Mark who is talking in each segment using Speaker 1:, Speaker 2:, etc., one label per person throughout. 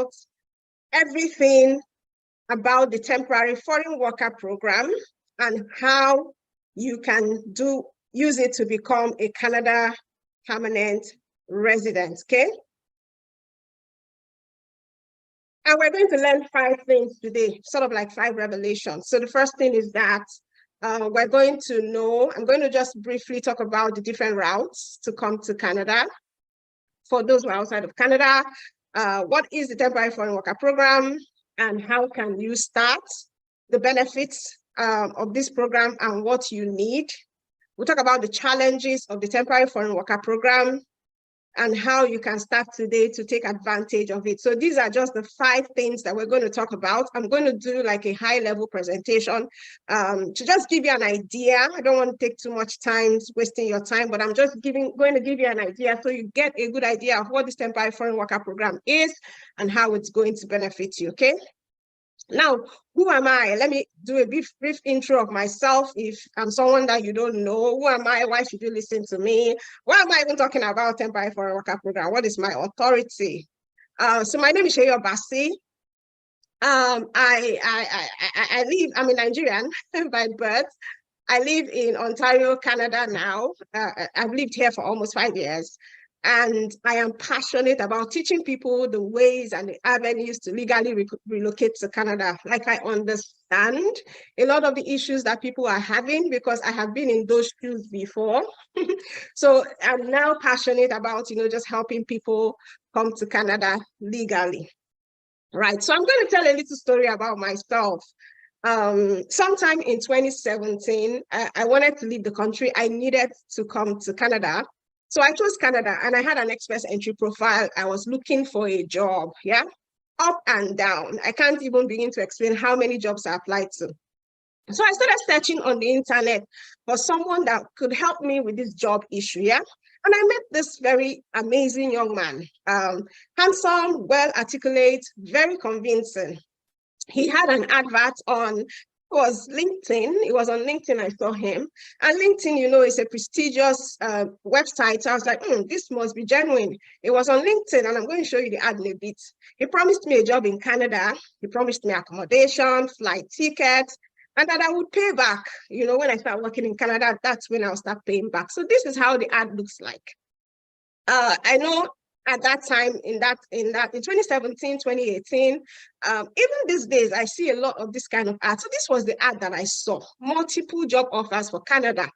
Speaker 1: about everything about the temporary foreign worker program and how you can use it to become a Canada permanent resident, okay? And we're going to learn 5 things today, sort of like 5 revelations. So the first thing is that we're going to know, I'm going to just briefly talk about the different routes to come to Canada. For those who are outside of Canada, what is the temporary foreign worker program and how can you start, the benefits of this program and what you need. We'll talk about the challenges of the temporary foreign worker program and how you can start today to take advantage of it. So these are just the 5 things that we're going to talk about. I'm going to do like a high-level presentation to just give you an idea. I don't want to take too much time wasting your time, but I'm just going to give you an idea so you get a good idea of what this temporary foreign worker program is and how it's going to benefit you, okay? Now, who am I? Let me do a brief intro of myself. If I'm someone that you don't know, who am I? Why should you listen to me? Why am I even talking about temporary foreign worker program? What is my authority? So my name is Sheyo Basi. I live, I'm a Nigerian by birth. I live in Ontario, Canada now. I've lived here for almost 5 years. And I am passionate about teaching people the ways and the avenues to legally relocate to Canada. Like I understand a lot of the issues that people are having because I have been in those shoes before. So I'm now passionate about, just helping people come to Canada legally. Right, so I'm going to tell a little story about myself. Sometime in 2017, I wanted to leave the country. I needed to come to Canada. So I chose Canada and I had an express entry profile. I was looking for a job, yeah, up and down. I can't even begin to explain how many jobs I applied to. So I started searching on the internet for someone that could help me with this job issue, yeah. And I met this very amazing young man, handsome, well articulate, very convincing. He had an advert on, was LinkedIn. It was on LinkedIn I saw him. And LinkedIn, is a prestigious website. So I was like, this must be genuine. It was on LinkedIn, and I'm going to show you the ad in a bit. He promised me a job in Canada. He promised me accommodation, flight tickets, and that I would pay back. When I start working in Canada, that's when I'll start paying back. So this is how the ad looks like. I know at that time, in 2017, 2018, even these days, I see a lot of this kind of ads. So this was the ad that I saw. Multiple job offers for Canada,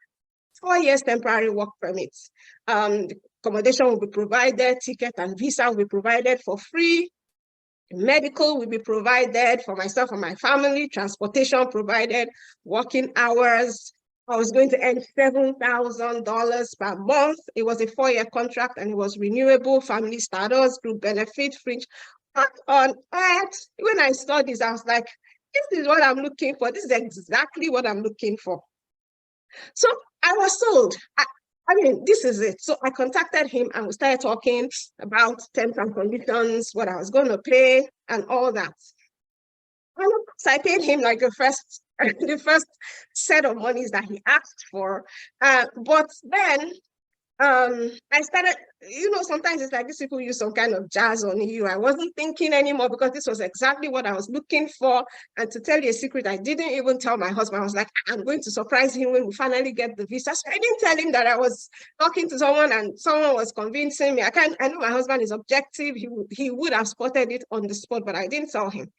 Speaker 1: 4 years temporary work permits. The accommodation will be provided, ticket and visa will be provided for free. Medical will be provided for myself and my family, transportation provided, working hours. I was going to earn $7,000 per month. It was a 4-year contract and it was renewable, family status, group benefit, fringe. But on earth, when I saw this, I was like, this is what I'm looking for. This is exactly what I'm looking for. So I was sold. I mean, this is it. So I contacted him and we started talking about terms and conditions, what I was going to pay and all that. And of course, I paid him like the first set of monies that he asked for. But then I started, sometimes it's like these people use some kind of jazz on you. I wasn't thinking anymore because this was exactly what I was looking for. And to tell you a secret, I didn't even tell my husband. I was like, I'm going to surprise him when we finally get the visa. So I didn't tell him that I was talking to someone and someone was convincing me. I know my husband is objective. He would have spotted it on the spot, but I didn't tell him.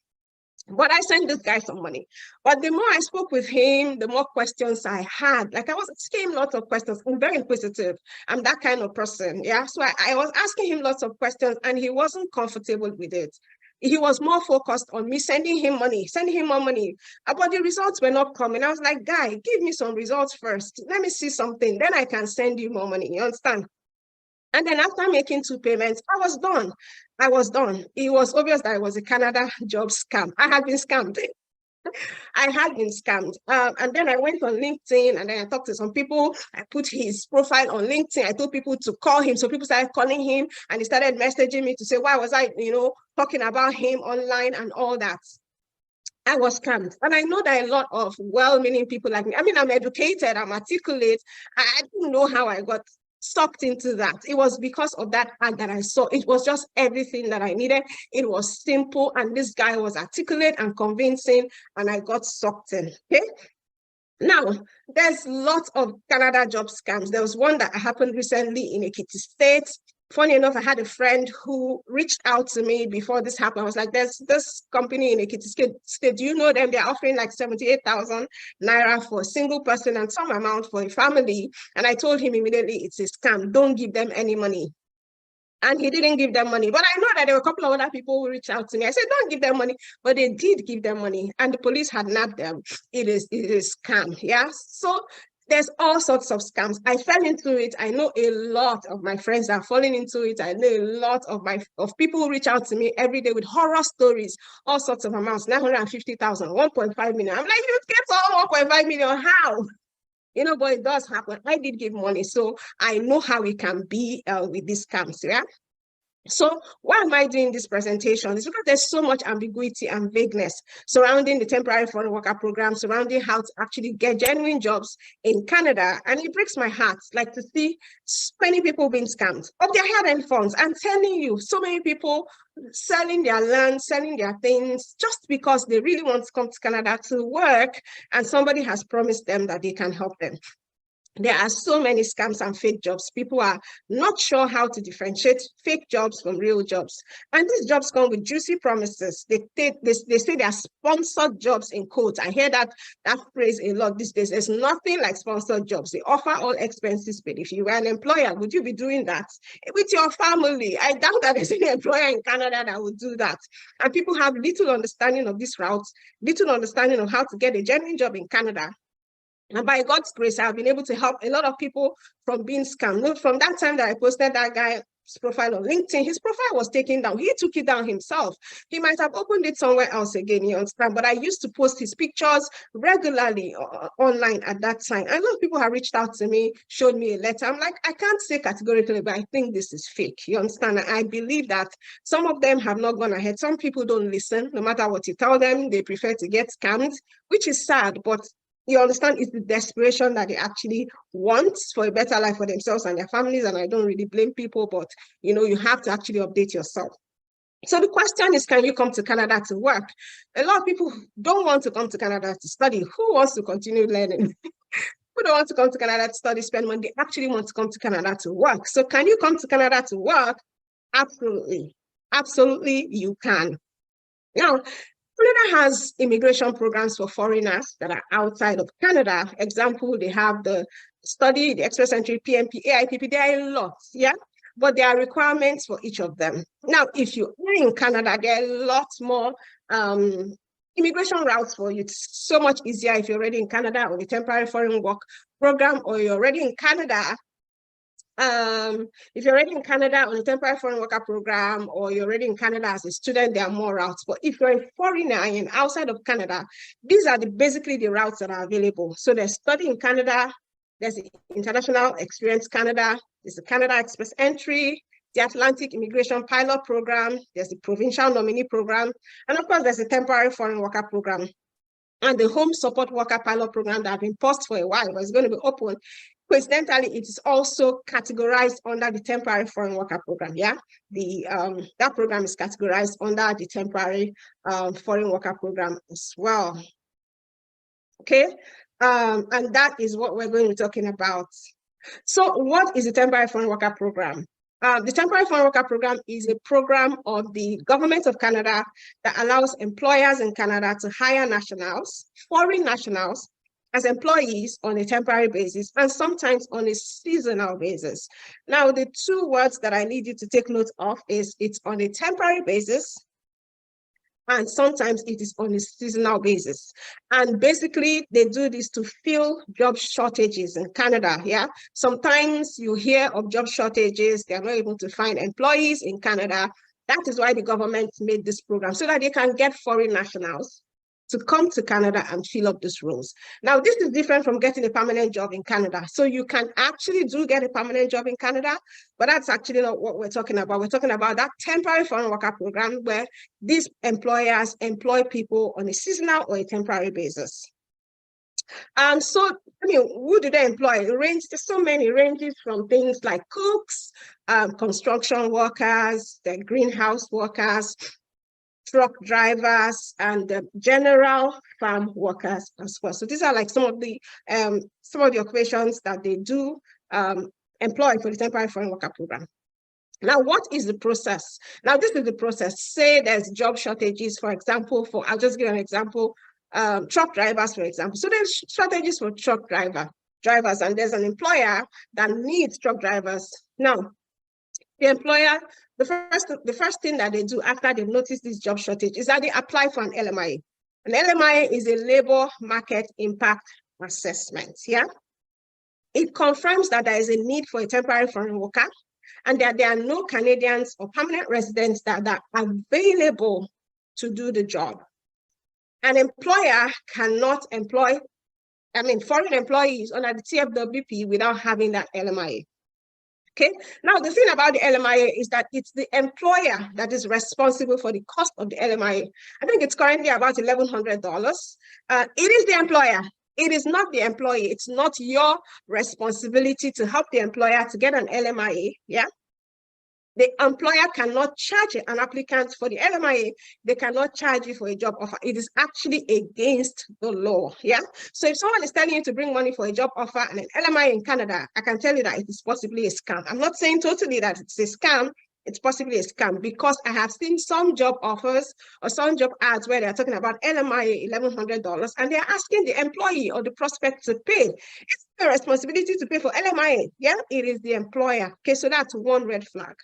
Speaker 1: But I sent this guy some money. But the more I spoke with him, the more questions I had. Like I was asking him lots of questions. I'm very inquisitive. I'm that kind of person. Yeah. So I was asking him lots of questions and he wasn't comfortable with it. He was more focused on me sending him more money. But the results were not coming. I was like, guy, give me some results first. Let me see something. Then I can send you more money. You understand? And then after making 2 payments, I was done. It was obvious that it was a Canada job scam. I had been scammed. And then I went on LinkedIn and then I talked to some people. I put his profile on LinkedIn. I told people to call him. So people started calling him and he started messaging me to say, why was I, talking about him online and all that. I was scammed. And I know that a lot of well-meaning people like me, I mean, I'm educated, I'm articulate. I don't know how I got sucked into that. It was because of that ad that I saw. It was just everything that I needed. It was simple, and this guy was articulate and convincing, and I got sucked in. Okay. Now, there's lots of Canada job scams. There was one that happened recently in Ekiti State. Funny enough, I had a friend who reached out to me before this happened. I was like, there's this company in Ekiti State. Do you know them? They're offering like 78,000 naira for a single person and some amount for a family. And I told him immediately, it's a scam. Don't give them any money. And he didn't give them money. But I know that there were a couple of other people who reached out to me. I said, don't give them money. But they did give them money. And the police had nabbed them. It is scam. Yeah. So there's all sorts of scams. I fell into it. I know a lot of my friends are falling into it. I know a lot of people who reach out to me every day with horror stories, all sorts of amounts, 950,000, 1.5 million. I'm like, you get all 1.5 million. How? You know, but it does happen. I did give money, so I know how it can be with these scams, yeah? So why am I doing this presentation? It's because there's so much ambiguity and vagueness surrounding the temporary foreign worker program, surrounding how to actually get genuine jobs in Canada. And it breaks my heart, like, to see so many people being scammed of their hard-earned funds. I'm telling you, so many people selling their land, selling their things, just because they really want to come to Canada to work, and somebody has promised them that they can help them. There are so many scams and fake jobs. People are not sure how to differentiate fake jobs from real jobs. And these jobs come with juicy promises. They say they are sponsored jobs in quotes. I hear that phrase a lot these days. There's nothing like sponsored jobs. They offer all expenses paid. If you were an employer, would you be doing that with your family? I doubt that there's any employer in Canada that would do that. And people have little understanding of this route, little understanding of how to get a genuine job in Canada. And by God's grace, I've been able to help a lot of people from being scammed. From that time that I posted that guy's profile on LinkedIn, his profile was taken down. He took it down himself. He might have opened it somewhere else again, you understand? But I used to post his pictures regularly online at that time. A lot of people have reached out to me, showed me a letter. I'm like, I can't say categorically, but I think this is fake. You understand? I believe that some of them have not gone ahead. Some people don't listen. No matter what you tell them, they prefer to get scammed, which is sad, but you understand, it's the desperation that they actually want for a better life for themselves and their families. And I don't really blame people, but you know, you have to actually update yourself. So the question is, can you come to Canada to work? A lot of people don't want to come to Canada to study. Who wants to continue learning? Who don't want to come to Canada to study, spend money? They actually want to come to Canada to work. So can you come to Canada to work? Absolutely. Absolutely, you can. Now, Canada has immigration programs for foreigners that are outside of Canada. Example, they have the Express Entry, PMP, AIPP. There are a lot, yeah? But there are requirements for each of them. Now, if you are in Canada, there are a lot more immigration routes for you. It's so much easier if you're already in Canada on the temporary foreign work program, or you're already in Canada. If you're already in Canada on a temporary foreign worker program, or you're already in Canada as a student, there are more routes. But if you're a foreigner and outside of Canada, these are basically the routes that are available. So there's Study in Canada, there's the International Experience Canada, there's the Canada Express Entry, the Atlantic Immigration Pilot Program, there's the Provincial Nominee Program, and of course, there's the Temporary Foreign Worker Program. And the Home Support Worker Pilot Program that have been paused for a while, but it's going to be open. Coincidentally, it is also categorized under the Temporary Foreign Worker Program. Yeah, that program is categorized under the Temporary Foreign Worker Program as well. Okay, and that is what we're going to be talking about. So, what is the Temporary Foreign Worker Program? The Temporary Foreign Worker Program is a program of the Government of Canada that allows employers in Canada to hire nationals, foreign nationals, as employees on a temporary basis, and sometimes on a seasonal basis. Now, the two words that I need you to take note of is it's on a temporary basis, and sometimes it is on a seasonal basis. And basically, they do this to fill job shortages in Canada, yeah? Sometimes you hear of job shortages, they're not able to find employees in Canada. That is why the government made this program, so that they can get foreign nationals to come to Canada and fill up these roles. Now, this is different from getting a permanent job in Canada. So you can actually get a permanent job in Canada, but that's actually not what we're talking about. We're talking about that temporary foreign worker program where these employers employ people on a seasonal or a temporary basis. So, I mean, who do they employ? There's so many ranges from things like cooks, construction workers, the greenhouse workers, truck drivers, and the general farm workers as well. So these are like some of the occupations that they do employ for the temporary foreign worker program. Now, what is the process? Now, this is the process. Say there's job shortages, for example, I'll just give an example, truck drivers, for example. So there's shortages for truck drivers, and there's an employer that needs truck drivers. Now, the employer, the first thing that they do after they've noticed this job shortage is that they apply for an LMIA. An LMIA is a labor market impact assessment. Yeah, it confirms that there is a need for a temporary foreign worker, and that there are no Canadians or permanent residents that are available to do the job. An employer cannot employ, foreign employees under the TFWP without having that LMIA. Okay, now the thing about the LMIA is that it's the employer that is responsible for the cost of the LMIA. I think it's currently about $1,100. It is the employer. It is not the employee. It's not your responsibility to help the employer to get an LMIA. Yeah. The employer cannot charge an applicant for the LMIA. They cannot charge you for a job offer. It is actually against the law. Yeah. So if someone is telling you to bring money for a job offer and an LMIA in Canada, I can tell you that it is possibly a scam. I'm not saying totally that it's a scam. It's possibly a scam, because I have seen some job offers or some job ads where they're talking about LMIA $1,100, and they're asking the employee or the prospect to pay. It's their responsibility to pay for LMIA. Yeah, it is the employer. Okay, so that's one red flag.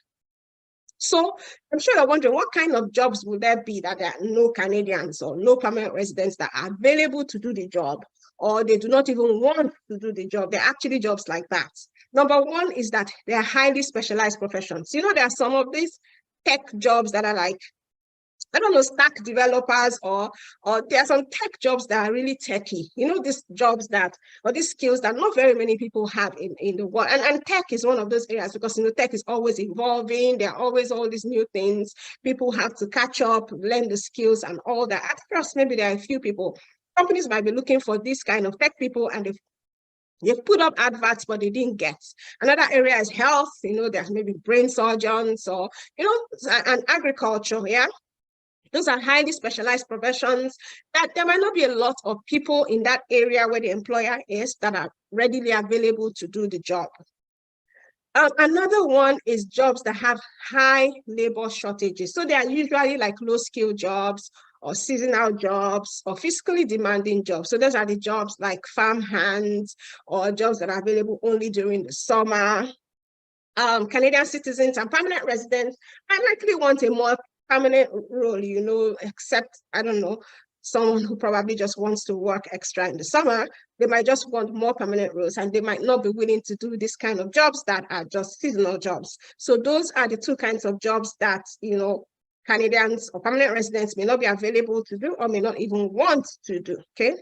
Speaker 1: So I'm sure you're wondering, what kind of jobs would there be that there are no Canadians or no permanent residents that are available to do the job, or they do not even want to do the job? They're actually jobs like that. Number one is that they are highly specialized professions. You know, there are some of these tech jobs that are like, I don't know, stack developers, or there are some tech jobs that are really techy. You know, these jobs that, or these skills that not very many people have in the world. And tech is one of those areas, because, you know, tech is always evolving. There are always all these new things. People have to catch up, learn the skills and all that. At first, maybe there are a few people. Companies might be looking for this kind of tech people, and they've put up adverts, but they didn't get. Another area is health. You know, there's maybe brain surgeons, or, you know, and agriculture. Yeah. Those are highly specialized professions that there might not be a lot of people in that area where the employer is that are readily available to do the job. Another one is jobs that have high labor shortages. So they are usually like low-skill jobs, or seasonal jobs, or physically demanding jobs. So those are the jobs like farm hands, or jobs that are available only during the summer. Canadian citizens and permanent residents might likely want a more permanent role, you know, except, I don't know, someone who probably just wants to work extra in the summer. They might just want more permanent roles, and they might not be willing to do this kind of jobs that are just seasonal jobs. So those are the two kinds of jobs that, you know, Canadians or permanent residents may not be available to do, or may not even want to do. Okay.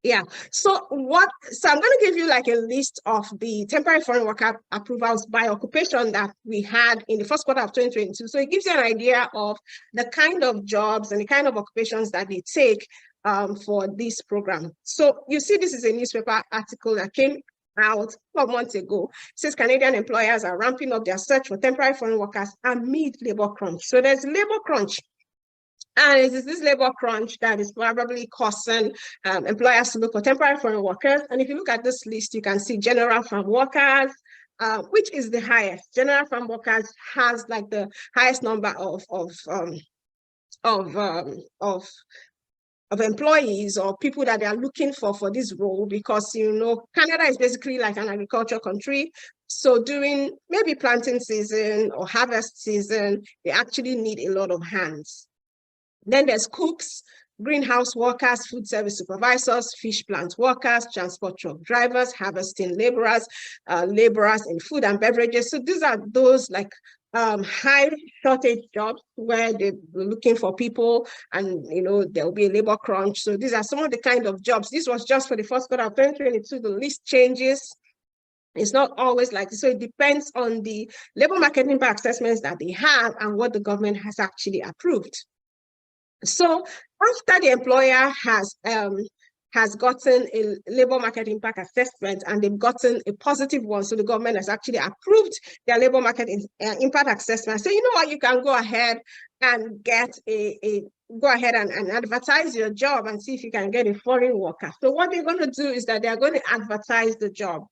Speaker 1: Yeah, so I'm going to give you like a list of the temporary foreign worker approvals by occupation that we had in the first quarter of 2022. So it gives you an idea of the kind of jobs and the kind of occupations that they take for this program. So you see, this is a newspaper article that came out 12 months ago. It says Canadian employers are ramping up their search for temporary foreign workers amid labor crunch. So there's labor crunch. And it is this labor crunch that is probably causing employers to look for temporary foreign workers. And if you look at this list, you can see general farm workers, which is the highest. General farm workers has like the highest number of employees or people that they are looking for this role, because, you know, Canada is basically like an agriculture country. So during maybe planting season or harvest season, they actually need a lot of hands. Then there's cooks, greenhouse workers, food service supervisors, fish plant workers, transport truck drivers, harvesting laborers, laborers in food and beverages. So these are those like high shortage jobs where they're looking for people, and, you know, there will be a labor crunch. So these are some of the kind of jobs. This was just for the first quarter of 2022. The list changes. It's not always like this. So it depends on the labor market impact assessments that they have and what the government has actually approved. So after the employer has has gotten a labor market impact assessment and they've gotten a positive one. So the government has actually approved their labor market impact assessment. So you know what, you can go ahead and get go ahead and advertise your job and see if you can get a foreign worker. So what they're going to do is that they're going to advertise the job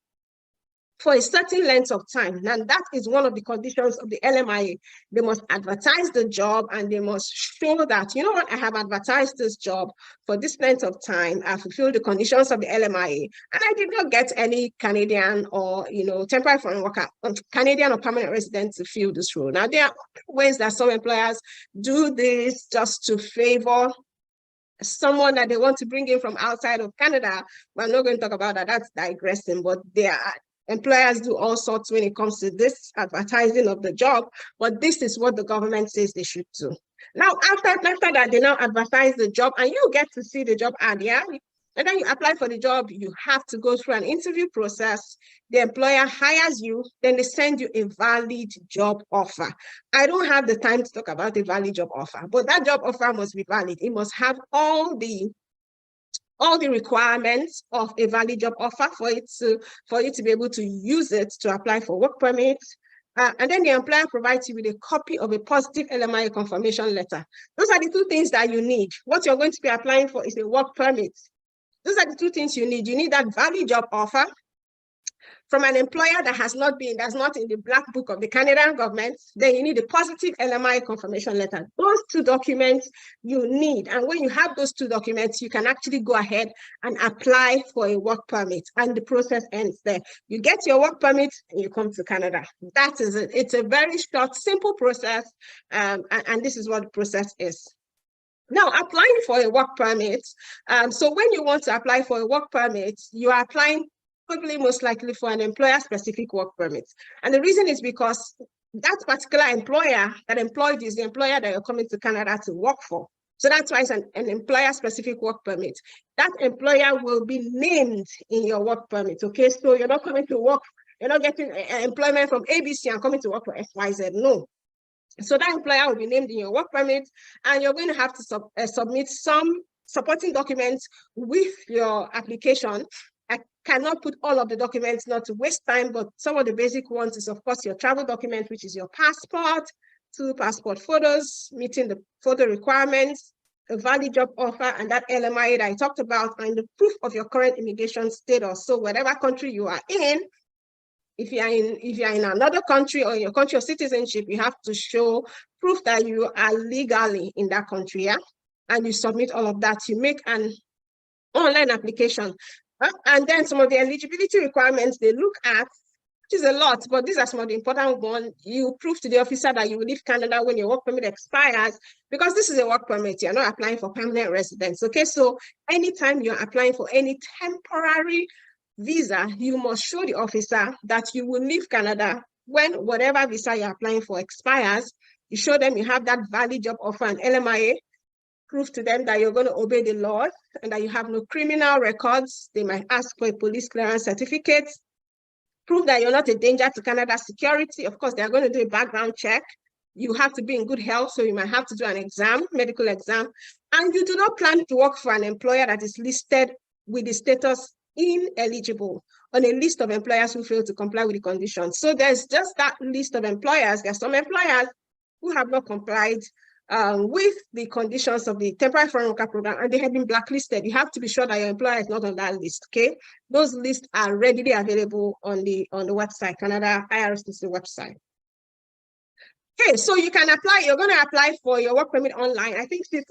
Speaker 1: for a certain length of time. And that is one of the conditions of the LMIA. They must advertise the job and they must show that, you know what, I have advertised this job for this length of time. I fulfill the conditions of the LMIA. And I did not get any Canadian or, temporary foreign worker, Canadian or permanent resident to fill this role. Now, there are ways that some employers do this just to favor someone that they want to bring in from outside of Canada. We're not going to talk about that. That's digressing, but there are employers do all sorts when it comes to this advertising of the job, but this is what the government says they should do. Now, after that, they now advertise the job and you get to see the job ad, yeah? And then you apply for the job, you have to go through an interview process. The employer hires you, then they send you a valid job offer. I don't have the time to talk about a valid job offer, but that job offer must be valid. It must have all the requirements of a valid job offer for you to be able to use it to apply for work permits. And then the employer provides you with a copy of a positive LMIA confirmation letter. Those are the two things that you need. What you're going to be applying for is a work permit. Those are the two things you need. You need that valid job offer from an employer that's not in the black book of the Canadian government. Then you need a positive LMIA confirmation letter. Those two documents you need. And when you have those two documents, you can actually go ahead and apply for a work permit. And the process ends there. You get your work permit and you come to Canada. That is it. It's a very short, simple process. And this is what the process is. Now, applying for a work permit. So when you want to apply for a work permit, you are applying probably most likely for an employer-specific work permit. And the reason is because that particular employer that employed you is the employer that you're coming to Canada to work for. So that's why it's an employer-specific work permit. That employer will be named in your work permit, okay? So you're not coming to work, you're not getting employment from ABC and coming to work for XYZ, no. So that employer will be named in your work permit, and you're going to have to submit some supporting documents with your application. I cannot put all of the documents, not to waste time, but some of the basic ones is, of course, your travel document, which is your passport, 2 passport photos, meeting the photo requirements, a valid job offer, and that LMIA that I talked about, and the proof of your current immigration status. So whatever country you are in, if you are in another country or in your country of citizenship, you have to show proof that you are legally in that country, yeah? And you submit all of that. You make an online application. And then some of the eligibility requirements they look at, which is a lot, but these are some of the important ones. You prove to the officer that you will leave Canada when your work permit expires, because this is a work permit. You're not applying for permanent residence, okay? So anytime you're applying for any temporary visa, you must show the officer that you will leave Canada when whatever visa you're applying for expires. You show them you have that valid job offer and LMIA, prove to them that you're going to obey the laws and that you have no criminal records. They might ask for a police clearance certificate. Prove that you're not a danger to Canada's security. Of course, they're going to do a background check. You have to be in good health, so you might have to do an exam, medical exam. And you do not plan to work for an employer that is listed with the status ineligible on a list of employers who fail to comply with the conditions. So there's just that list of employers. There's some employers who have not complied with the conditions of the temporary foreign worker program, and they have been blacklisted. You have to be sure that your employer is not on that list, okay? Those lists are readily available on the website, Canada IRCC website. Okay, so you can apply, you're going to apply for your work permit online. I think since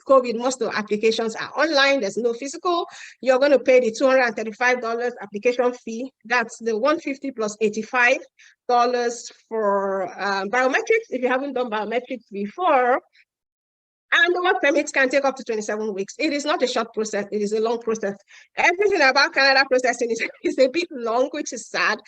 Speaker 1: COVID, most of the applications are online. There's no physical. You're going to pay the $235 application fee. That's the $150 plus $85 for biometrics, if you haven't done biometrics before. And the work permits can take up to 27 weeks. It is not a short process. It is a long process. Everything about Canada processing is a bit long, which is sad.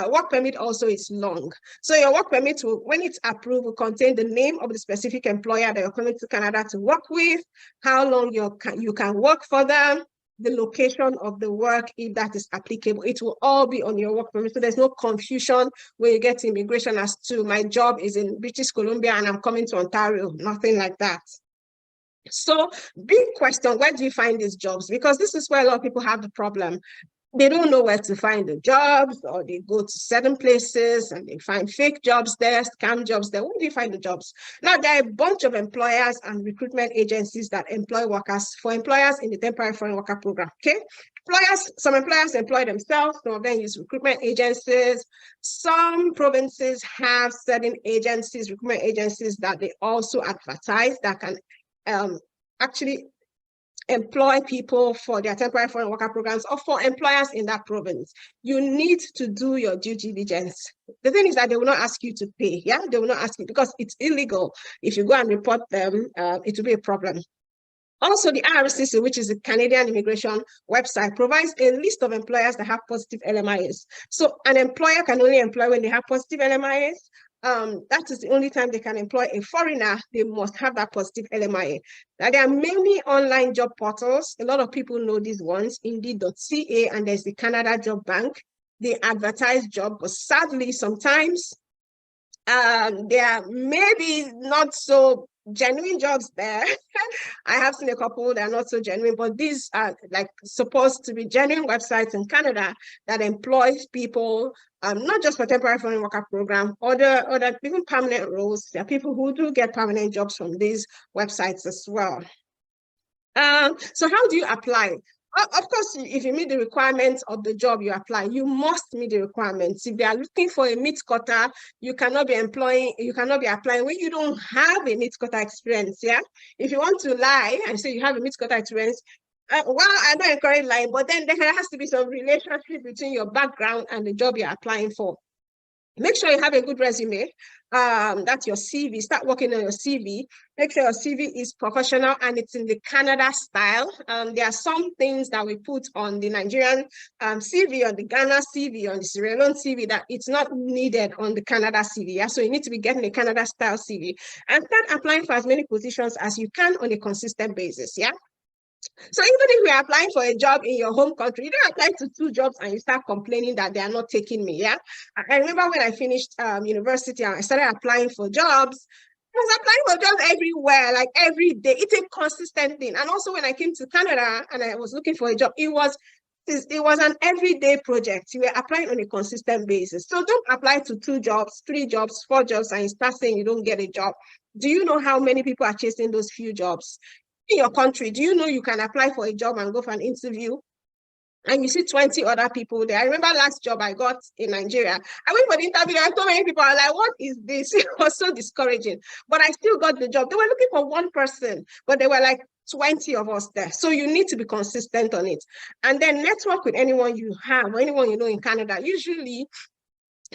Speaker 1: Work permit also is long. So your work permit, when it's approved, will contain the name of the specific employer that you're coming to Canada to work with, how long you can work for them, the location of the work, if that is applicable. It will all be on your work permit. So there's no confusion when you get to immigration as to my job is in British Columbia and I'm coming to Ontario, nothing like that. So big question, where do you find these jobs? Because this is where a lot of people have the problem. They don't know where to find the jobs, or they go to certain places and they find fake jobs there, scam jobs there. Where do you find the jobs? Now, there are a bunch of employers and recruitment agencies that employ workers for employers in the temporary foreign worker program, okay? Some employers employ themselves, some of them use recruitment agencies. Some provinces have certain agencies, recruitment agencies that they also advertise that can actually employ people for their temporary foreign worker programs or for employers in that province. You need to do your due diligence. The thing is that they will not ask you to pay. Yeah, they will not ask you because it's illegal. If you go and report them, it will be a problem. Also, the IRCC, which is the Canadian Immigration website, provides a list of employers that have positive LMIAs. So an employer can only employ when they have positive LMIAs. That is the only time they can employ a foreigner. They must have that positive LMIA. Now, there are many online job portals. A lot of people know these ones, Indeed.ca, and there's the Canada Job Bank. They advertise jobs, but sadly, sometimes there are maybe not so genuine jobs there. I have seen a couple that are not so genuine, but these are like supposed to be genuine websites in Canada that employs people, not just for temporary foreign worker program, other even permanent roles. There are people who do get permanent jobs from these websites as well. So how do you apply? Of course, if you meet the requirements of the job you apply, you must meet the requirements. If they are looking for a meat cutter, you cannot be applying when you don't have a meat cutter experience. Yeah. If you want to lie and say you have a meat cutter experience, well, I don't encourage lying, but then there has to be some relationship between your background and the job you're applying for. Make sure you have a good resume. That's your CV. Start working on your CV. Make sure your CV is professional and it's in the Canada style. There are some things that we put on the Nigerian CV, on the Ghana CV, on the Sierra Leone CV that it's not needed on the Canada CV. Yeah? So you need to be getting a Canada style CV and start applying for as many positions as you can on a consistent basis. Yeah. So even if you're applying for a job in your home country, you don't apply to 2 jobs and you start complaining that they are not taking me. Yeah. I remember when I finished university and I started applying for jobs. I was applying for jobs everywhere, like every day. It's a consistent thing. And also when I came to Canada and I was looking for a job, it was an everyday project. You were applying on a consistent basis. So don't apply to 2 jobs, 3 jobs, 4 jobs, and you start saying you don't get a job. Do you know how many people are chasing those few jobs? In your country, do you know you can apply for a job and go for an interview and you see 20 other people there? I remember last job I got in Nigeria. I went for the interview, there were so many people. I was like, what is this? It was so discouraging. But I still got the job. They were looking for 1 person, but there were like 20 of us there. So you need to be consistent on it. And then network with anyone you have or anyone you know in Canada. Usually,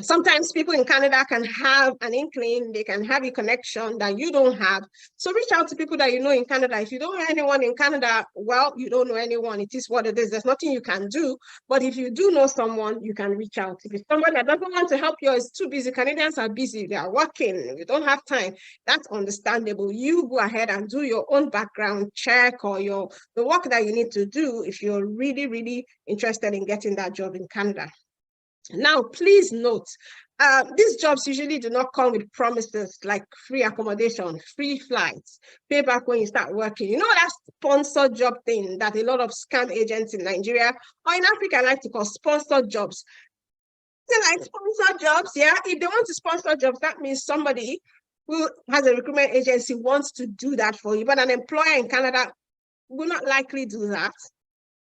Speaker 1: sometimes people in Canada can have an inkling, they can have a connection that you don't have. So reach out to people that you know in Canada. If you don't know anyone in Canada, well, you don't know anyone. It is what it is. There's nothing you can do. But if you do know someone, you can reach out. If it's someone that doesn't want to help you, is too busy. Canadians are busy. They are working. You don't have time. That's understandable. You go ahead and do your own background check or the work that you need to do if you're really, really interested in getting that job in Canada. Now, please note, these jobs usually do not come with promises like free accommodation, free flights, pay back when you start working. You know that sponsored job thing that a lot of scam agents in Nigeria or in Africa like to call sponsored jobs. They like sponsored jobs, yeah? If they want to sponsor jobs, that means somebody who has a recruitment agency wants to do that for you, but an employer in Canada will not likely do that.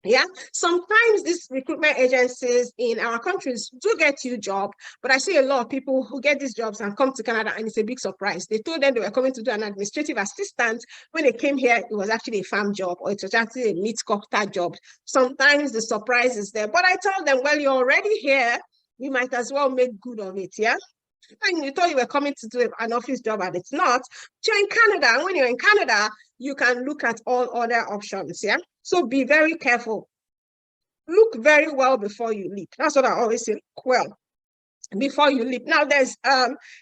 Speaker 1: Yeah, sometimes these recruitment agencies in our countries do get you a job, but I see a lot of people who get these jobs and come to Canada and it's a big surprise. They told them they were coming to do an administrative assistant. When they came here, it was actually a farm job or it was actually a meat cutter job. Sometimes the surprise is there, but I tell them, well, you're already here. You might as well make good of it, yeah? And you thought you were coming to do an office job and it's not. You're in Canada, and when you're in Canada, you can look at all other options, yeah? So be very careful. Look very well before you leap. That's what I always say, look well before you leap. Now, there's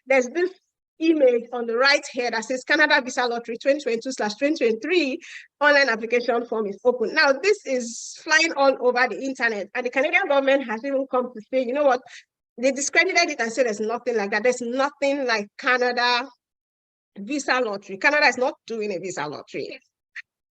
Speaker 1: this image on the right here that says Canada Visa Lottery 2022/2023 online application form is open. Now, this is flying all over the internet, and the Canadian government has even come to say, you know what, they discredited it and said there's nothing like that. There's nothing like Canada Visa Lottery. Canada is not doing a visa lottery.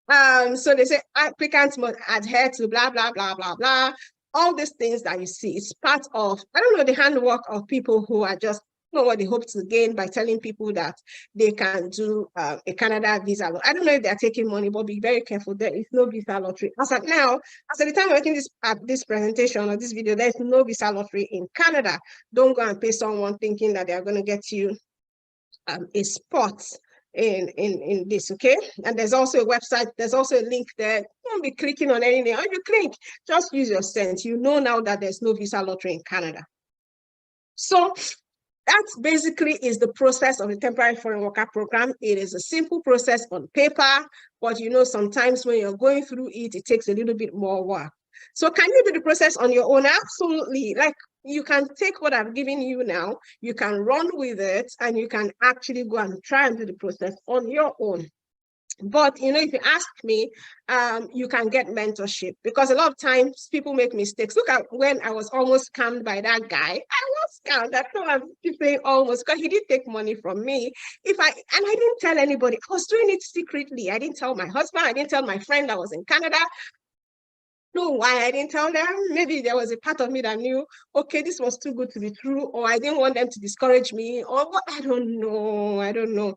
Speaker 1: So they say applicants must adhere to blah, blah, blah, blah, blah. All these things that you see is part of, I don't know, the handwork of people who are just know what they hope to gain by telling people that they can do a Canada visa. I don't know if they're taking money, but be very careful. There is no visa lottery. As at now, as at the time I'm making this presentation or this video, there's no visa lottery in Canada. Don't go and pay someone thinking that they're going to get you a spot in this, okay? And there's also a website, there's also a link there. Don't be clicking on anything. If you click, just use your sense. You know now that there's no visa lottery in Canada. So that basically is the process of the temporary foreign worker program. It is a simple process on paper, but you know, sometimes when you're going through it, it takes a little bit more work. So can you do the process on your own? Absolutely. Like, you can take what I've given you now, you can run with it, and you can actually go and try and do the process on your own. But, you know, if you ask me, you can get mentorship, because a lot of times people make mistakes. Look at when I was almost scammed by that guy. I was scammed. That's what I'm saying, almost, because he did take money from me. And I didn't tell anybody. I was doing it secretly. I didn't tell my husband. I didn't tell my friend that was in Canada. Know why I didn't tell them. Maybe there was a part of me that knew, okay, this was too good to be true, or I didn't want them to discourage me, or what, I don't know.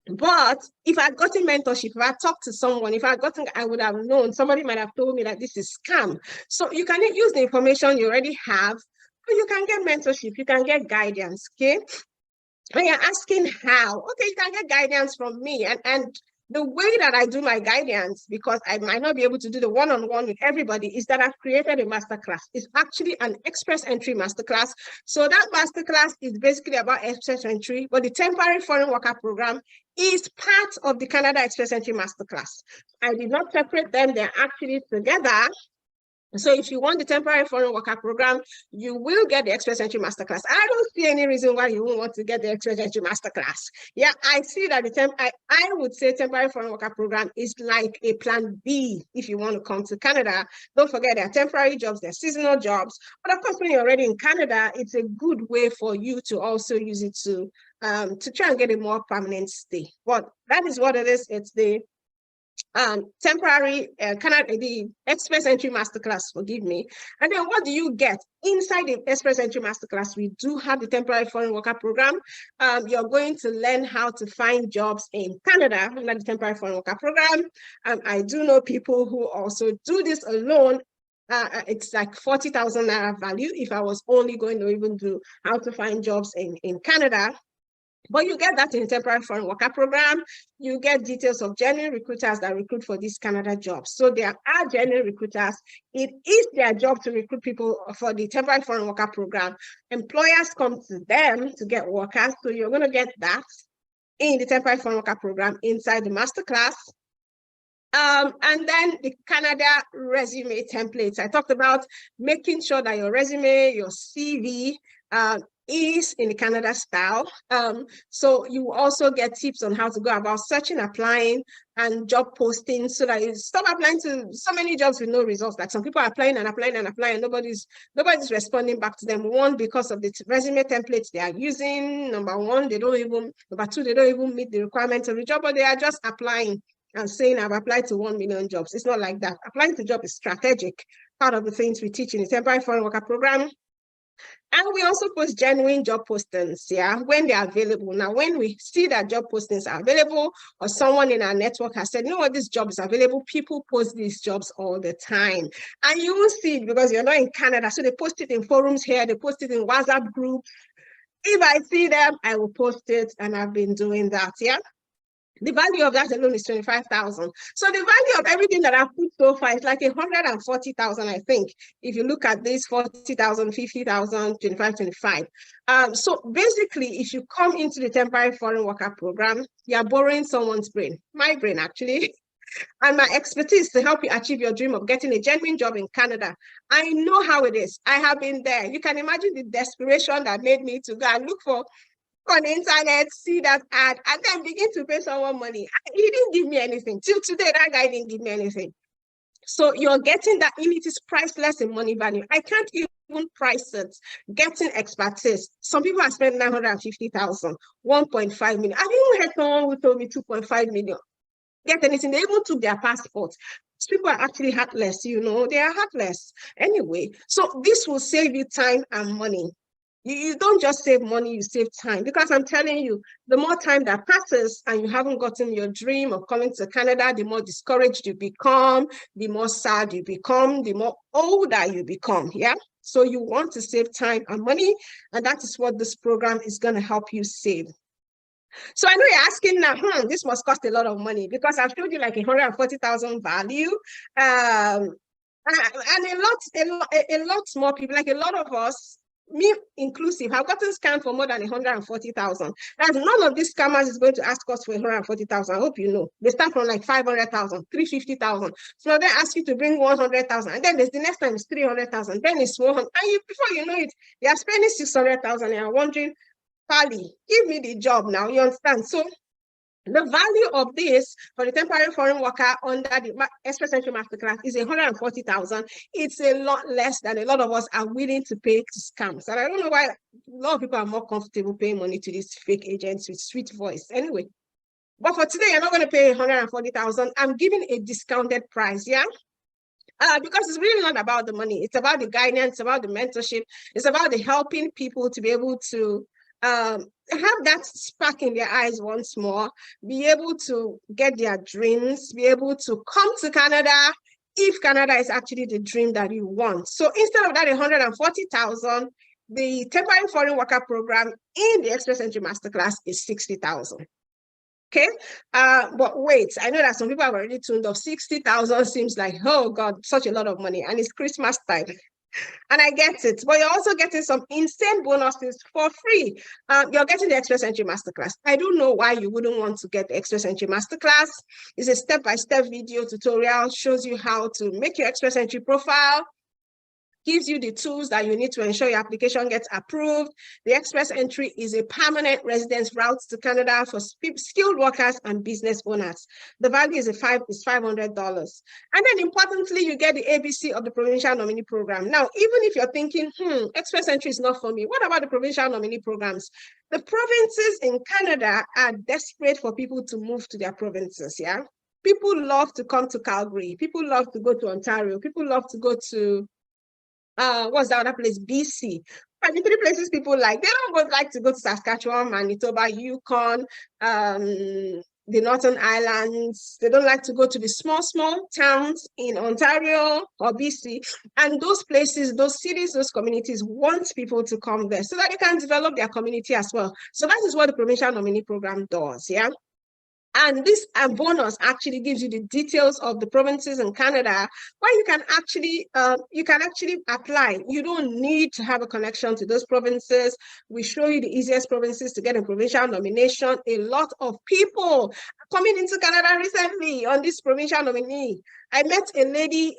Speaker 1: But if I had gotten mentorship, if I had talked to someone, if I had gotten, I would have known. Somebody might have told me that this is scam. So you can use the information you already have, but you can get mentorship, you can get guidance, okay? And you're asking how? Okay, you can get guidance from me. And the way that I do my guidance, because I might not be able to do the one-on-one with everybody, is that I've created a masterclass. It's actually an express entry masterclass. So that masterclass is basically about express entry, but the temporary foreign worker program is part of the Canada Express Entry Masterclass. I did not separate them, they're actually together. So if you want the temporary foreign worker program, you will get the Express Entry Masterclass. I don't see any reason why you won't want to get the Express Entry Masterclass. Yeah, I see that I would say temporary foreign worker program is like a plan B if you want to come to Canada. Don't forget, there are temporary jobs, there are seasonal jobs. But of course, when you're already in Canada, it's a good way for you to also use it to try and get a more permanent stay. But that is what it is. It's the temporary Canada, the Express Entry Masterclass, forgive me. And then what do you get inside the Express Entry Masterclass? We do have the temporary foreign worker program. You're going to learn how to find jobs in Canada under the temporary foreign worker program. I do know people who also do this alone. It's like 40,000 naira value if I was only going to even do how to find jobs in Canada. But you get that in the temporary foreign worker program. You get details of genuine recruiters that recruit for these Canada jobs. So there are genuine recruiters. It is their job to recruit people for the temporary foreign worker program. Employers come to them to get workers. So you're going to get that in the temporary foreign worker program inside the masterclass. And then the Canada resume templates. I talked about making sure that your resume, your CV, is in the Canada style. So you also get tips on how to go about searching, applying, and job posting, so that you stop applying to so many jobs with no results. Like some people are applying and applying and applying, nobody's responding back to them. One, because of the resume templates they are using. Number two, they don't even meet the requirements of the job, but they are just applying and saying, I've applied to 1 million jobs. It's not like that. Applying to job is strategic. Part of the things we teach in the temporary foreign worker program. And we also post genuine job postings, yeah, when they're available. Now, when we see that job postings are available, or someone in our network has said, you know what, this job is available, people post these jobs all the time. And you will see it because you're not in Canada. So they post it in forums here, they post it in WhatsApp groups. If I see them, I will post it, and I've been doing that, yeah. The value of that alone is 25,000. So the value of everything that I've put so far is like 140,000, I think. If you look at this, 40,000, 50,000, 25, 25. So basically, if you come into the temporary foreign worker program, you're borrowing someone's brain, my brain actually, and my expertise to help you achieve your dream of getting a genuine job in Canada. I know how it is. I have been there. You can imagine the desperation that made me to go and look for on the internet, see that ad, and then begin to pay someone money. He didn't give me anything. Till today, that guy didn't give me anything. So you're getting that, and it is priceless in money value. I can't even price it. Getting expertise. Some people have spent 950,000, 1.5 million. I've even heard someone who told me 2.5 million. get anything. They even took their passports. People are actually heartless, you know, they are heartless. Anyway, so this will save you time and money. You don't just save money, you save time. Because I'm telling you, the more time that passes and you haven't gotten your dream of coming to Canada, the more discouraged you become, the more sad you become, the more older you become. Yeah. So you want to save time and money, and that is what this program is going to help you save. So I know you're asking now, this must cost a lot of money, because I've showed you like 140,000 value. And a lot more people, like a lot of us, me inclusive, have gotten scammed for more than 140,000. That's none of these scammers is going to ask us for 140,000. I hope you know. They start from like 500,000, 350,000. So they ask you to bring 100,000, and then there's the next time it's 300,000. Then it's 100, and before you know it, they are spending 600,000. And you're wondering, Pali, give me the job now. You understand? So the value of this for the temporary foreign worker under the Express Entry Masterclass is 140,000. It's a lot less than a lot of us are willing to pay to scams. And I don't know why a lot of people are more comfortable paying money to these fake agents with sweet voice. Anyway, but for today, you're not going to pay 140,000. I'm giving a discounted price, yeah? Because it's really not about the money. It's about the guidance, about the mentorship. It's about the helping people to be able to have that spark in their eyes once more, be able to get their dreams, be able to come to Canada if Canada is actually the dream that you want. So instead of that 140,000, the temporary foreign worker program in the Express Entry Masterclass is 60,000. Okay, but wait, I know that some people have already tuned off. 60,000 seems like, oh God, such a lot of money, and it's Christmas time. And I get it, but you're also getting some insane bonuses for free. You're getting the Express Entry Masterclass. I don't know why you wouldn't want to get the Express Entry Masterclass. It's a step-by-step video tutorial, shows you how to make your Express Entry profile, gives you the tools that you need to ensure your application gets approved. The Express Entry is a permanent residence route to Canada for skilled workers and business owners. The value is $500. And then importantly, you get the ABC of the Provincial Nominee Program. Now, even if you're thinking, Express Entry is not for me, what about the Provincial Nominee Programs? The provinces in Canada are desperate for people to move to their provinces, yeah? People love to come to Calgary. People love to go to Ontario. People love to go to what's the other place? BC. And the three places people like. They don't like to go to Saskatchewan, Manitoba, Yukon, the Northern Islands. They don't like to go to the small towns in Ontario or BC. And those places, those cities, those communities want people to come there so that they can develop their community as well. So that is what the Provincial Nominee Program does, yeah? And this bonus actually gives you the details of the provinces in Canada where you can actually apply. You don't need to have a connection to those provinces. We show you the easiest provinces to get a provincial nomination. A lot of people are coming into Canada recently on this provincial nominee. I met a lady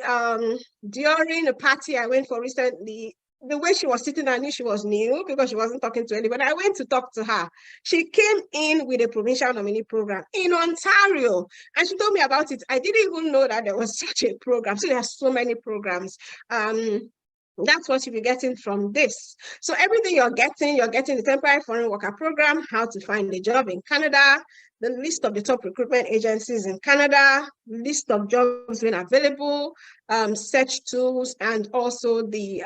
Speaker 1: during a party I went for recently. The way she was sitting, I knew she was new because she wasn't talking to anybody. I went to talk to her. She came in with a provincial nominee program in Ontario, and she told me about it. I didn't even know that there was such a program. So there are so many programs. That's what you'll be getting from this. So everything you're getting the temporary foreign worker program, how to find a job in Canada, the list of the top recruitment agencies in Canada, list of jobs when available, search tools, and also the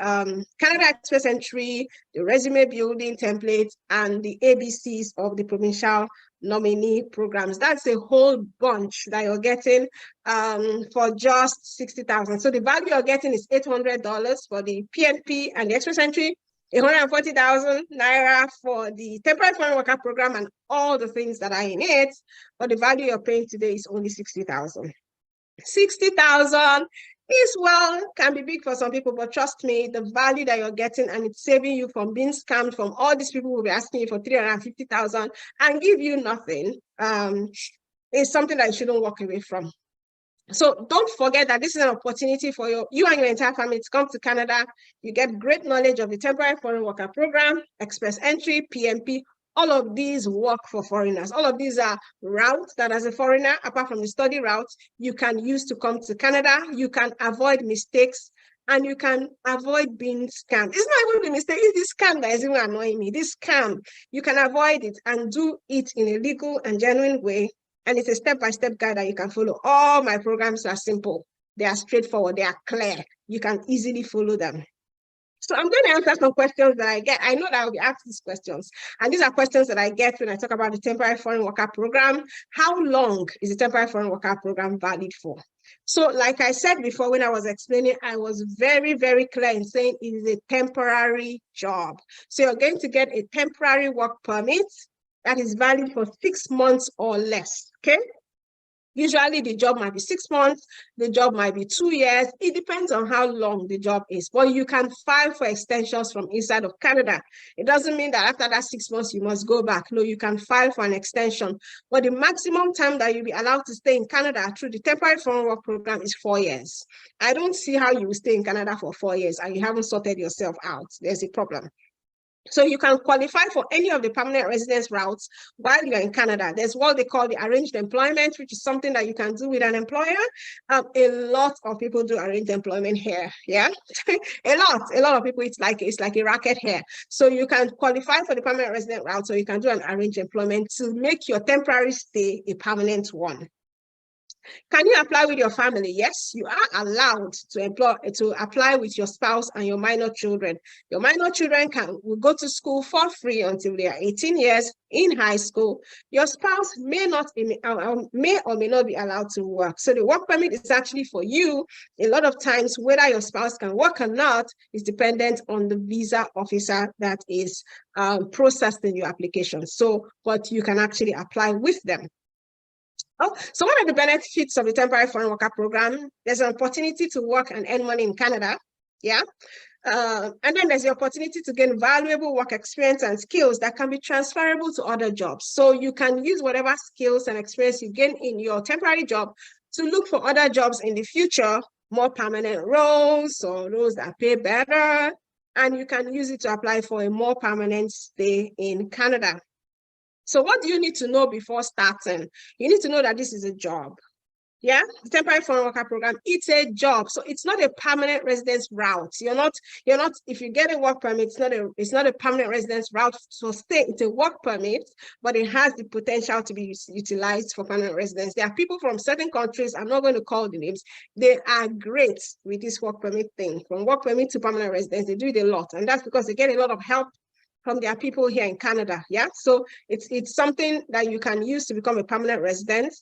Speaker 1: Canada Express Entry, the resume building template, and the ABCs of the provincial nominee programs. That's a whole bunch that you're getting for just 60,000. So the value you're getting is $800 for the PNP and the Express Entry, 140,000 naira for the temporary foreign worker program and all the things that are in it. But the value you're paying today is only 60,000. 60,000 is, well, can be big for some people, but trust me, the value that you're getting, and it's saving you from being scammed from all these people who will be asking you for 350,000 and give you nothing, is something that you shouldn't walk away from. So don't forget that this is an opportunity for you and your entire family to come to Canada. You get great knowledge of the temporary foreign worker program, Express Entry, PNP. All of these work for foreigners. All of these are routes that as a foreigner, apart from the study routes, you can use to come to Canada. You can avoid mistakes and you can avoid being scammed. It's not even the mistake, it's this scam that is even annoying me. This scam, you can avoid it and do it in a legal and genuine way And it's a step-by-step guide that you can follow. All my programs are simple. They are straightforward. They are clear. You can easily follow them. So I'm going to answer some questions that I get. I know that I'll be asked these questions. And these are questions that I get when I talk about the temporary foreign worker program. How long is the temporary foreign worker program valid for? So like I said before, when I was explaining, I was very, very clear in saying it is a temporary job. So you're going to get a temporary work permit that is valid for 6 months or less, okay? Usually the job might be 6 months, the job might be 2 years. It depends on how long the job is. But you can file for extensions from inside of Canada. It doesn't mean that after that 6 months, you must go back. No, you can file for an extension. But the maximum time that you'll be allowed to stay in Canada through the temporary foreign work program is 4 years. I don't see how you will stay in Canada for 4 years and you haven't sorted yourself out. There's a problem. So you can qualify for any of the permanent residence routes while you're in Canada. There's what they call the arranged employment, which is something that you can do with an employer. A lot of people do arranged employment here. Yeah, a lot of people. It's like a racket here. So you can qualify for the permanent resident route, so you can do an arranged employment to make your temporary stay a permanent one. Can you apply with your family? Yes, you are allowed to apply with your spouse and your minor children. Your minor children will go to school for free until they are 18 years in high school. Your spouse may or may not be allowed to work. So the work permit is actually for you. A lot of times, whether your spouse can work or not is dependent on the visa officer that is processing your application. So, but you can actually apply with them. Oh, so what are the benefits of the temporary foreign worker program? There's an opportunity to work and earn money in Canada, yeah? And then there's the opportunity to gain valuable work experience and skills that can be transferable to other jobs. So you can use whatever skills and experience you gain in your temporary job to look for other jobs in the future, more permanent roles or roles that pay better, and you can use it to apply for a more permanent stay in Canada. So what do you need to know before starting? You need to know that this is a job. Yeah, the temporary foreign worker program, it's a job. So it's not a permanent residence route. You're not, if you get a work permit, it's not a permanent residence route. So it's a work permit, but it has the potential to be utilized for permanent residence. There are people from certain countries, I'm not going to call the names, they are great with this work permit thing. From work permit to permanent residence, they do it a lot. And that's because they get a lot of help from their people here in Canada. Yeah, so it's something that you can use to become a permanent resident.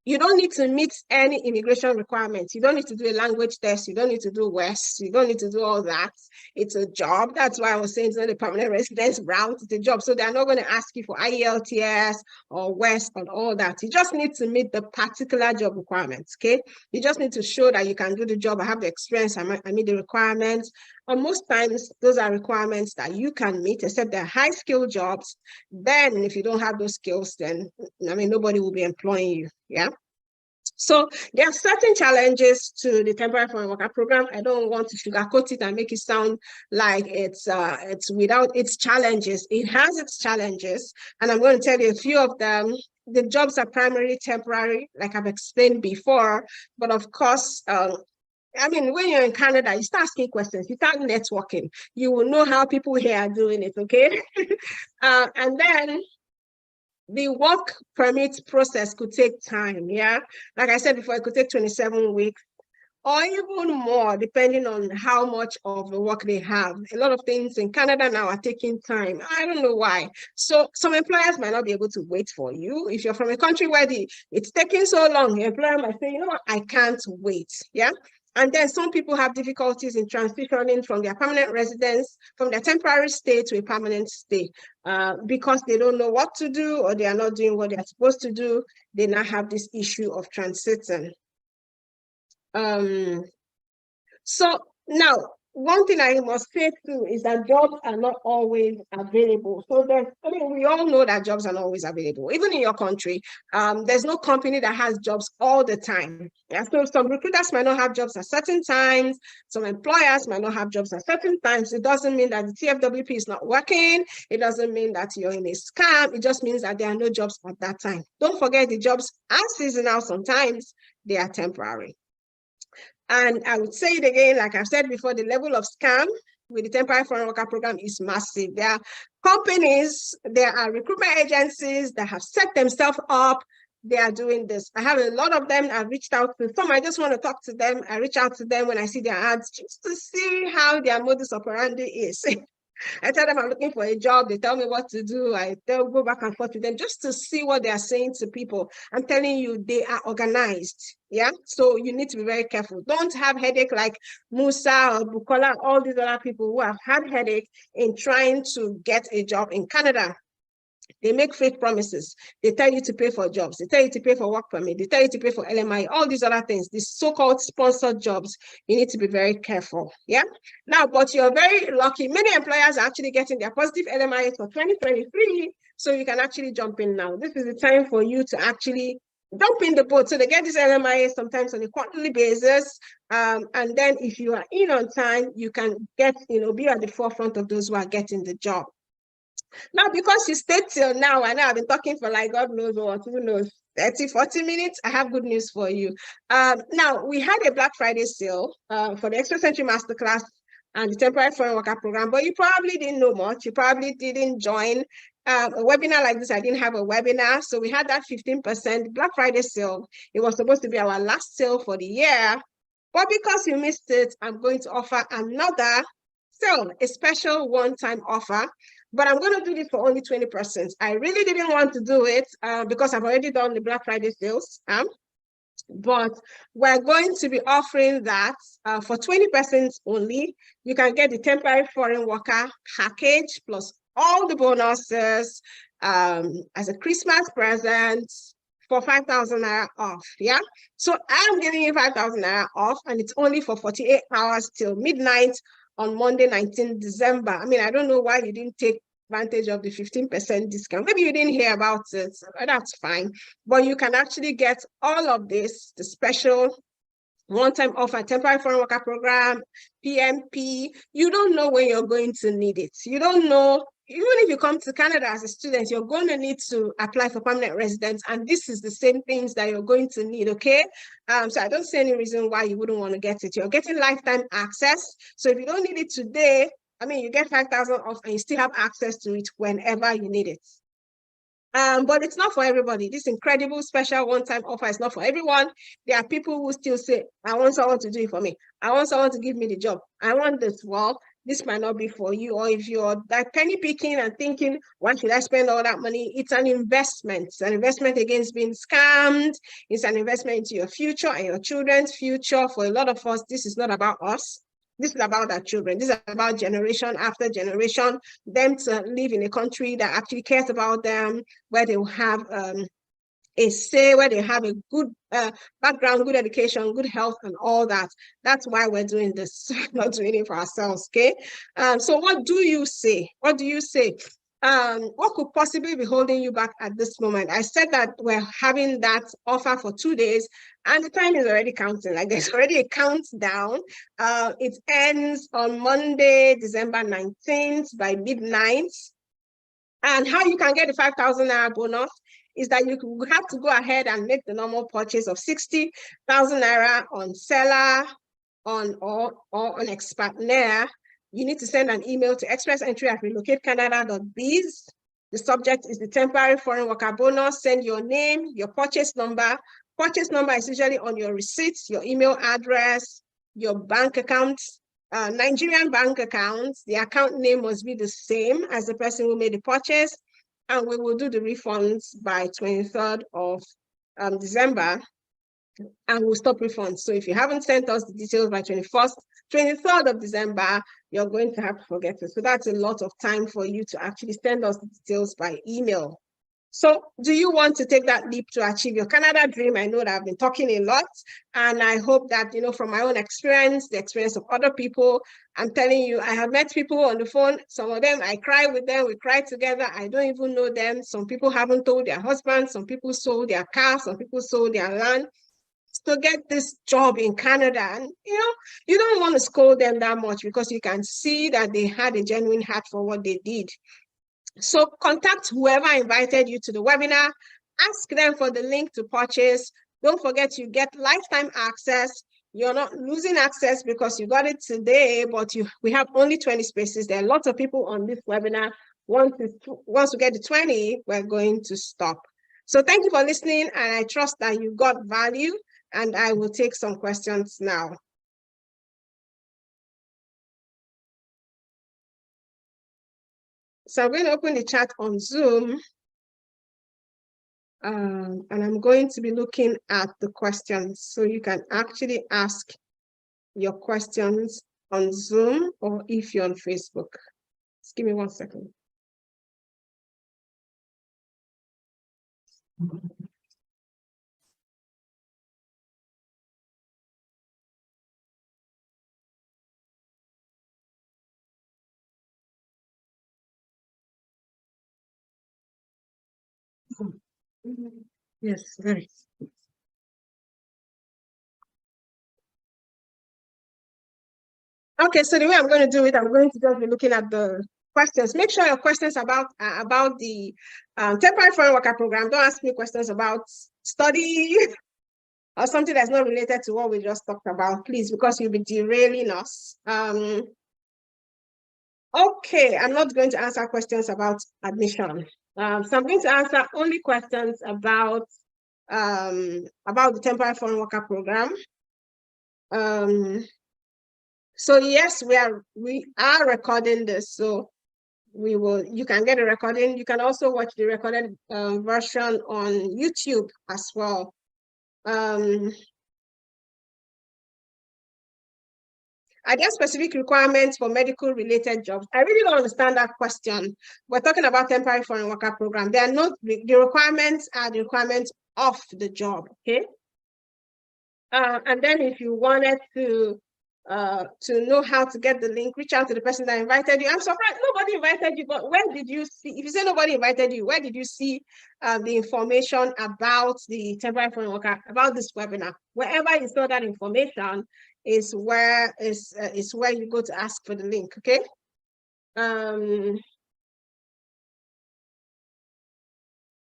Speaker 1: You don't need to meet any immigration requirements. You don't need to do a language test. You don't need to do WES. You don't need to do all that. It's a job. That's why I was saying it's not a permanent residence route. It's a job. So they're not going to ask you for IELTS or WES and all that. You just need to meet the particular job requirements, okay? You just need to show that you can do the job. I have the experience. I meet the requirements. And most times, those are requirements that you can meet, except they're high-skill jobs. Then if you don't have those skills, then, I mean, nobody will be employing you, yeah? So there are certain challenges to the temporary foreign worker program. I don't want to sugarcoat it and make it sound like it's without its challenges. It has its challenges, and I'm going to tell you a few of them. The jobs are primarily temporary, like I've explained before, but of course, I mean, when you're in Canada, you start asking questions, you start networking, you will know how people here are doing it, okay? And then the work permit process could take time, yeah? Like I said before, it could take 27 weeks or even more, depending on how much of the work they have. A lot of things in Canada now are taking time. I don't know why. So some employers might not be able to wait for you. If you're from a country where it's taking so long, the employer might say, you know what, I can't wait, yeah? And then some people have difficulties in transitioning from their permanent residence, from their temporary stay to a permanent stay because they don't know what to do or they are not doing what they're supposed to do. They now have this issue of transiting. So now, one thing I must say too is that jobs are not always available. So we all know that jobs are not always available. Even in your country, there's no company that has jobs all the time. Yeah, so some recruiters might not have jobs at certain times. Some employers might not have jobs at certain times. It doesn't mean that the TFWP is not working. It doesn't mean that you're in a scam. It just means that there are no jobs at that time. Don't forget, the jobs are seasonal sometimes. They are temporary. And I would say it again, like I've said before, the level of scam with the temporary foreign worker program is massive. There are companies, there are recruitment agencies that have set themselves up they are doing this. I have a lot of them I've reached out to. Some I just want to talk to them. I reach out to them when I see their ads just to see how their modus operandi is. I tell them I'm looking for a job. They tell me what to do. They'll go back and forth with them just to see what they are saying to people. I'm telling you, they are organized. Yeah. So you need to be very careful. Don't have headache like Musa or Bukola, all these other people who have had headache in trying to get a job in Canada. They make fake promises. They tell you to pay for jobs. They tell you to pay for work permit. They tell you to pay for LMI, all these other things, these so-called sponsored jobs. You need to be very careful. Yeah. Now, but you're very lucky. Many employers are actually getting their positive LMI for 2023. So you can actually jump in now. This is the time for you to actually jump in the boat. So they get this LMIA sometimes on a quarterly basis. And then if you are in on time, you can get, be at the forefront of those who are getting the job. Now, because you stayed till now, I know I've been talking for like God knows what, who knows, 30, 40 minutes. I have good news for you. Now, we had a Black Friday sale for the Extra Century Masterclass and the Temporary Foreign Worker Program, but you probably didn't know much. You probably didn't join a webinar like this. I didn't have a webinar. So we had that 15% Black Friday sale. It was supposed to be our last sale for the year. But because you missed it, I'm going to offer another sale, a special one-time offer. But I'm going to do this for only 20%. I really didn't want to do it because I've already done the Black Friday sales. But we're going to be offering that for 20% only. You can get the temporary foreign worker package plus all the bonuses as a Christmas present for 5,000 naira off. Yeah. So I'm giving you 5,000 naira off, and it's only for 48 hours till midnight on Monday, 19th December. I mean, I don't know why you didn't take advantage of the 15% discount. Maybe you didn't hear about it. That's fine. But you can actually get all of this, the special one-time offer, temporary foreign worker program, PMP. You don't know when you're going to need it. You don't know. Even if you come to Canada as a student, you're going to need to apply for permanent residence, and this is the same things that you're going to need, okay? So I don't see any reason why you wouldn't want to get it. You're getting lifetime access. So if you don't need it today, I mean, you get 5,000 off and you still have access to it whenever you need it. But it's not for everybody. This incredible special one-time offer is not for everyone. There are people who still say, I want someone to do it for me. I want someone to give me the job. I want this. Well, this might not be for you. Or if you're like penny picking and thinking, why should I spend all that money? It's an investment. It's an investment against being scammed. It's an investment into your future and your children's future. For a lot of us, this is not about us. This is about our children. This is about generation after generation, them to live in a country that actually cares about them, where they will have a say, where they have a good background, good education, good health, and all that. That's why we're doing this, not doing it for ourselves, okay? So what do you say? What do you say? What could possibly be holding you back at this moment? I said that we're having that offer for 2 days, and the time is already counting. Like there's already a countdown. It ends on Monday, December 19th by midnight. And how you can get the 5,000 naira bonus is that you have to go ahead and make the normal purchase of 60,000 naira on Seller or on Expatnair. You need to send an email to expressentry@relocatecanada.biz. The subject is the temporary foreign worker bonus. Send your name, your purchase number. Purchase number is usually on your receipts, your email address, your bank account, Nigerian bank accounts. The account name must be the same as the person who made the purchase. And we will do the refunds by 23rd of December. And we'll stop refunds. So if you haven't sent us the details by 23rd of December, you're going to have to forget it. So that's a lot of time for you to actually send us the details by email. So do you want to take that leap to achieve your Canada dream? I know that I've been talking a lot, and I hope that, from my own experience, the experience of other people, I'm telling you, I have met people on the phone. Some of them, I cry with them. We cry together. I don't even know them. Some people haven't told their husbands. Some people sold their car. Some people sold their land to get this job in Canada. And, you don't want to scold them that much because you can see that they had a genuine heart for what they did. So contact whoever invited you to the webinar. Ask them for the link to purchase. Don't forget, you get lifetime access. You're not losing access because you got it today, but we have only 20 spaces. There are lots of people on this webinar. Once we get to 20, we're going to stop. So thank you for listening, and I trust that you got value, and I will take some questions now. So I'm going to open the chat on Zoom, and I'm going to be looking at the questions. So you can actually ask your questions on Zoom, or if you're on Facebook. Just give me 1 second. Yes, very. Okay, so the way I'm going to do it, I'm going to just be looking at the questions. Make sure your questions about the temporary foreign worker program. Don't ask me questions about study or something that's not related to what we just talked about, please, because you'll be derailing us. Okay, I'm not going to answer questions about admission. So I'm going to answer only questions about the temporary foreign worker program. So yes, we are recording this, so you can get a recording. You can also watch the recorded version on YouTube as well. Are there specific requirements for medical related jobs? I really don't understand that question. We're talking about temporary foreign worker program. They are not, the requirements are the requirements of the job, okay? And then if you wanted to know how to get the link, reach out to the person that invited you. I'm surprised nobody invited you, but where did you see, if you say nobody invited you, where did you see the information about the temporary foreign worker, about this webinar? Wherever you saw that information is where you go to ask for the link, okay?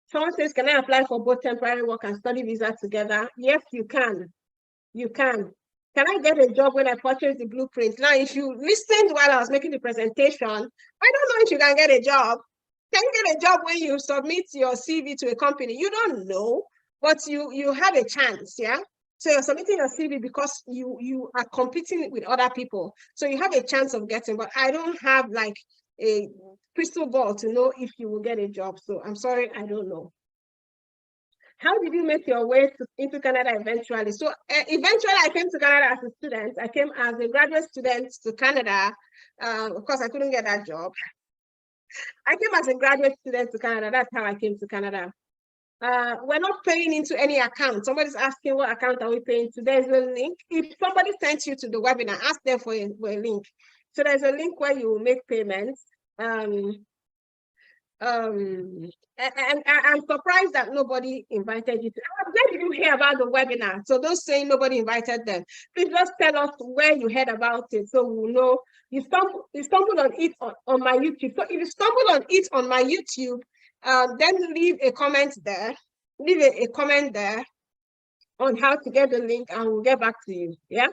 Speaker 1: Someone says, can I apply for both temporary work and study visa together? Yes, you can. You can. Can I get a job when I purchase the blueprint? Now, if you listened while I was making the presentation, I don't know if you can get a job. Can you get a job when you submit your CV to a company? You don't know, but you have a chance, yeah? So you're submitting your CV because you are competing with other people. So you have a chance of getting, but I don't have like a crystal ball to know if you will get a job. So I'm sorry, I don't know. How did you make your way into Canada eventually? So eventually I came to Canada as a student. I came as a graduate student to Canada. Of course, I couldn't get that job. I came as a graduate student to Canada. That's how I came to Canada. We're not paying into any account. Somebody's asking what account are we paying to? There's a link. If somebody sent you to the webinar, ask them for a link. So there's a link where you will make payments. And I'm surprised that nobody invited you to. Where did you hear about the webinar? So those saying nobody invited them, please just tell us where you heard about it, so we'll know. You stumbled on it on my YouTube. So if you stumbled on it on my YouTube, then leave a comment there. Leave a comment there on how to get the link, and we'll get back to you. Yeah.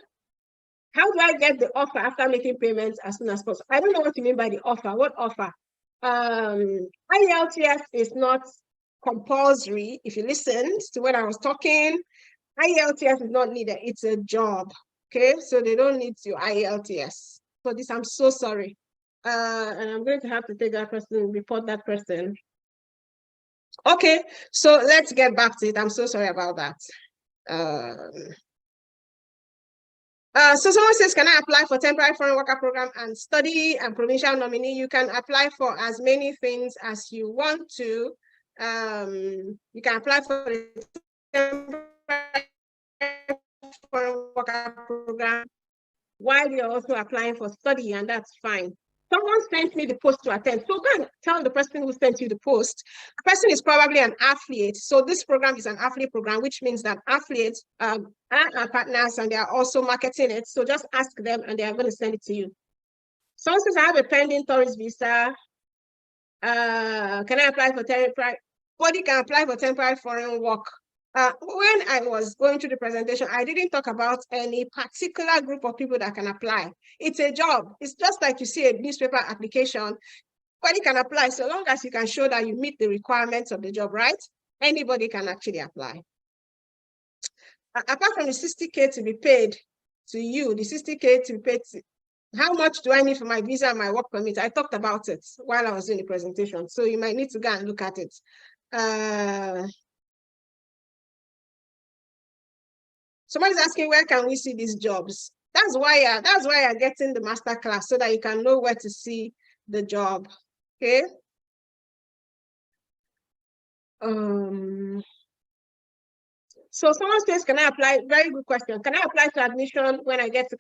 Speaker 1: How do I get the offer after making payments as soon as possible? I don't know what you mean by the offer. What offer? IELTS is not compulsory. If you listened to when I was talking, IELTS is not needed. It's a job. Okay, so they don't need your IELTS. For this, I'm so sorry. And I'm going to have to take that person, report that person. Okay, so let's get back to it. I'm so sorry about that. So someone says, can I apply for temporary foreign worker program and study and provincial nominee? You can apply for as many things as you want to. You can apply for the temporary foreign worker program while you're also applying for study, and that's fine. Someone sent me the post to attend. So go and tell the person who sent you the post. The person is probably an affiliate. So this program is an affiliate program, which means that affiliates are our partners and they are also marketing it. So just ask them and they are going to send it to you. Someone says, I have a pending tourist visa. Can I apply for temporary? Body can apply for temporary foreign work. When I was going through the presentation, I didn't talk about any particular group of people that can apply. It's a job. It's just like you see a newspaper application. Anybody can apply so long as you can show that you meet the requirements of the job, right? Anybody can actually apply. Apart from the 60K to be paid to you, the 60K to be paid to, how much do I need for my visa and my work permit? I talked about it while I was doing the presentation, so you might need to go and look at it. Somebody's asking, where can we see these jobs? That's why you're getting the master class, so that you can know where to see the job. Okay. So someone says, can I apply? Very good question. Can I apply to admission when I get to